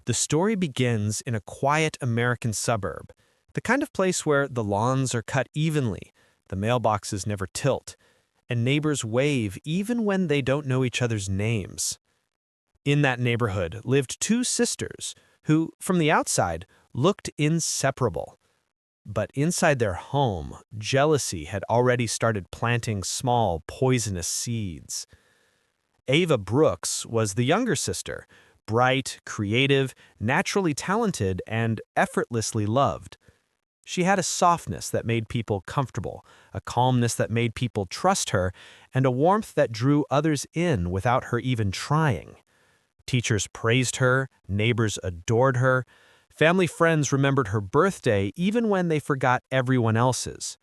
The story begins in a quiet American suburb, the kind of place where the lawns are cut evenly, the mailboxes never tilt, and neighbors wave even when they don't know each other's names. In that neighborhood lived two sisters who, from the outside, looked inseparable. But inside their home, jealousy had already started planting small, poisonous seeds. Ava Brooks was the younger sister, bright, creative, naturally talented, and effortlessly loved. She had a softness that made people comfortable, a calmness that made people trust her, and a warmth that drew others in without her even trying. Teachers praised her, neighbors adored her, family friends remembered her birthday even when they forgot everyone else's.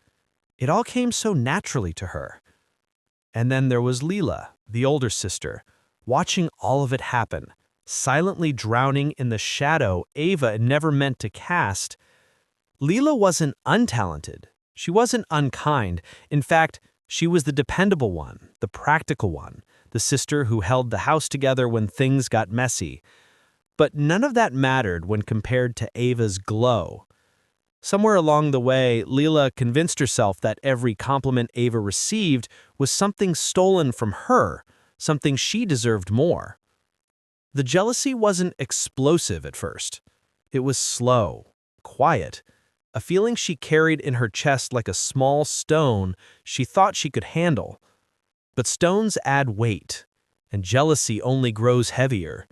It all came so naturally to her. And then there was Lila, the older sister, watching all of it happen, silently drowning in the shadow Ava never meant to cast. Lila wasn't untalented. She wasn't unkind. In fact, she was the dependable one, the practical one, the sister who held the house together when things got messy. But none of that mattered when compared to Ava's glow. Somewhere along the way, Lila convinced herself that every compliment Ava received was something stolen from her, something she deserved more. The jealousy wasn't explosive at first. It was slow, quiet, a feeling she carried in her chest like a small stone she thought she could handle. But stones add weight, and jealousy only grows heavier.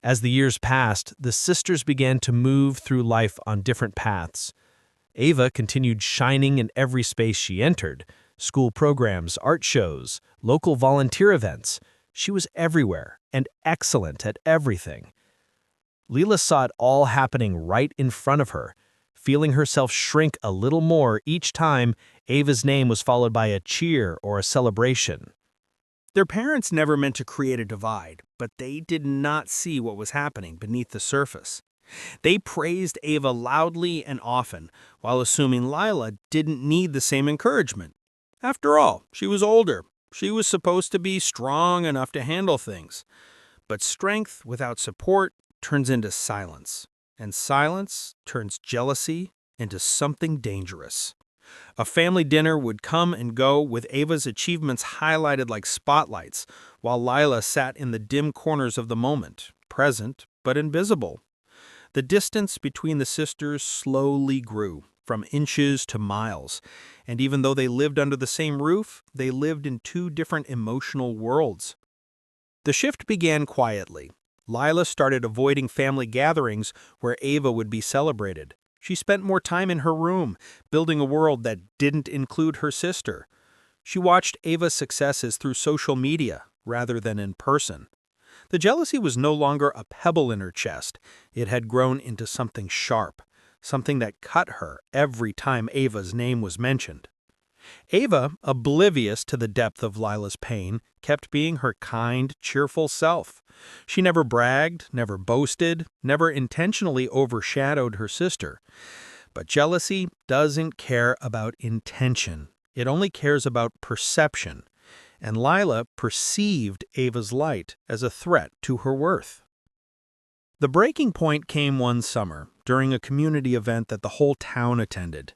As the years passed, the sisters began to move through life on different paths. Ava continued shining in every space she entered: school programs, art shows, local volunteer events. She was everywhere and excellent at everything. Lila saw it all happening right in front of her, feeling herself shrink a little more each time Ava's name was followed by a cheer or a celebration. Their parents never meant to create a divide, but they did not see what was happening beneath the surface. They praised Ava loudly and often, while assuming Lila didn't need the same encouragement. After all, she was older. She was supposed to be strong enough to handle things. But strength without support turns into silence, and silence turns jealousy into something dangerous. A family dinner would come and go with Ava's achievements highlighted like spotlights, while Lila sat in the dim corners of the moment, present but invisible. The distance between the sisters slowly grew, from inches to miles, and even though they lived under the same roof, they lived in two different emotional worlds. The shift began quietly. Lila started avoiding family gatherings where Ava would be celebrated. She spent more time in her room, building a world that didn't include her sister. She watched Ava's successes through social media rather than in person. The jealousy was no longer a pebble in her chest. It had grown into something sharp, something that cut her every time Ava's name was mentioned. Ava, oblivious to the depth of Lila's pain, kept being her kind, cheerful self. She never bragged, never boasted, never intentionally overshadowed her sister. But jealousy doesn't care about intention. It only cares about perception. And Lila perceived Ava's light as a threat to her worth. The breaking point came one summer, during a community event that the whole town attended.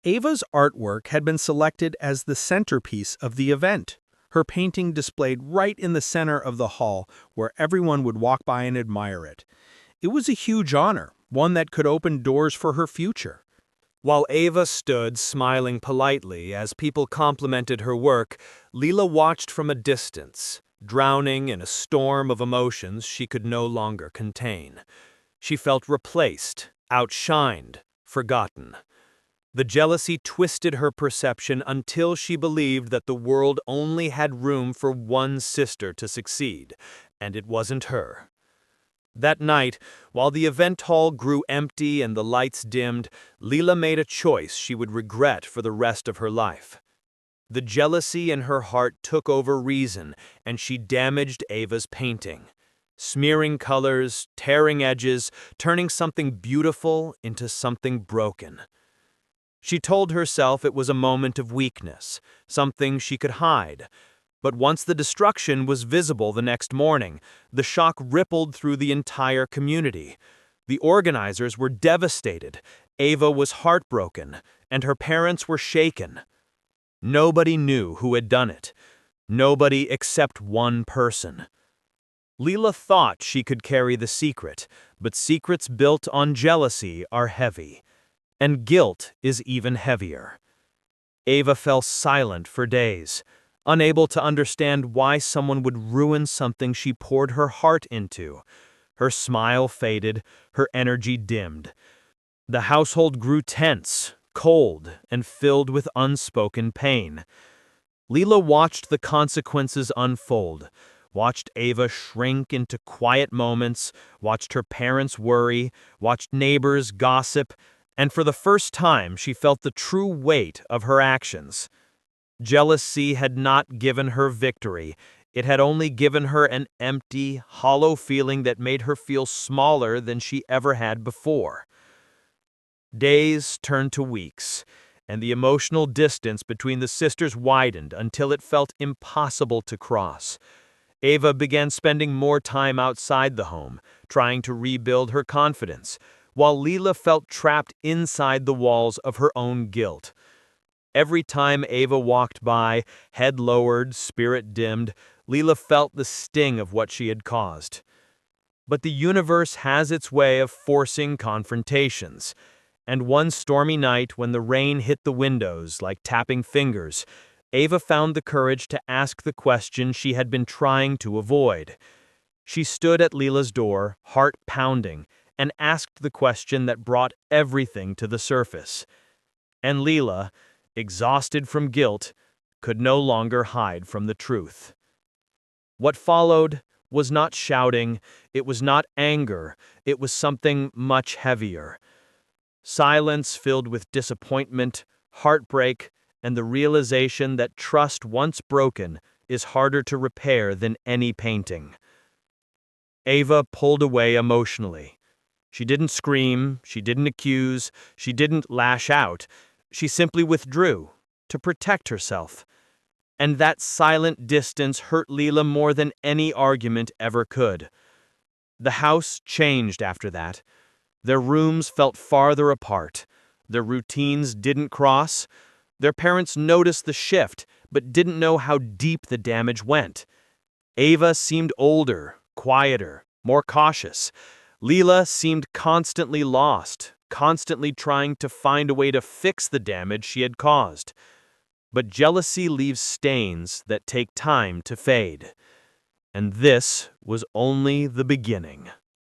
Ava's artwork had been selected as the centerpiece of the event. Her painting displayed right in the center of the hall where everyone would walk by and admire it. It was a huge honor, one that could open doors for her future. While Ava stood smiling politely as people complimented her work, Lila watched from a distance, drowning in a storm of emotions she could no longer contain. She felt replaced, outshined, forgotten. The jealousy twisted her perception until she believed that the world only had room for one sister to succeed, and it wasn't her. That night, while the event hall grew empty and the lights dimmed, Lila made a choice she would regret for the rest of her life. The jealousy in her heart took over reason, and she damaged Ava's painting, smearing colors, tearing edges, turning something beautiful into something broken. She told herself it was a moment of weakness, something she could hide. But once the destruction was visible the next morning, the shock rippled through the entire community. The organizers were devastated, Ava was heartbroken, and her parents were shaken. Nobody knew who had done it. Nobody except one person. Lila thought she could carry the secret, but secrets built on jealousy are heavy. And guilt is even heavier. Ava fell silent for days, unable to understand why someone would ruin something she poured her heart into. Her smile faded, her energy dimmed. The household grew tense, cold, and filled with unspoken pain. Lila watched the consequences unfold, watched Ava shrink into quiet moments, watched her parents worry, watched neighbors gossip, and for the first time she felt the true weight of her actions. Jealousy had not given her victory. It had only given her an empty, hollow feeling that made her feel smaller than she ever had before. Days turned to weeks, and the emotional distance between the sisters widened until it felt impossible to cross. Ava began spending more time outside the home, trying to rebuild her confidence, while Lila felt trapped inside the walls of her own guilt. Every time Ava walked by, head lowered, spirit dimmed, Lila felt the sting of what she had caused. But the universe has its way of forcing confrontations, and one stormy night when the rain hit the windows like tapping fingers, Ava found the courage to ask the question she had been trying to avoid. She stood at Lila's door, heart pounding, and asked the question that brought everything to the surface. And Lila, exhausted from guilt, could no longer hide from the truth. What followed was not shouting, it was not anger, it was something much heavier. Silence filled with disappointment, heartbreak, and the realization that trust once broken is harder to repair than any painting. Ava pulled away emotionally. She didn't scream, she didn't accuse, she didn't lash out. She simply withdrew to protect herself. And that silent distance hurt Lila more than any argument ever could. The house changed after that. Their rooms felt farther apart. Their routines didn't cross. Their parents noticed the shift, but didn't know how deep the damage went. Ava seemed older, quieter, more cautious. Lila seemed constantly lost, constantly trying to find a way to fix the damage she had caused. But jealousy leaves stains that take time to fade. And this was only the beginning.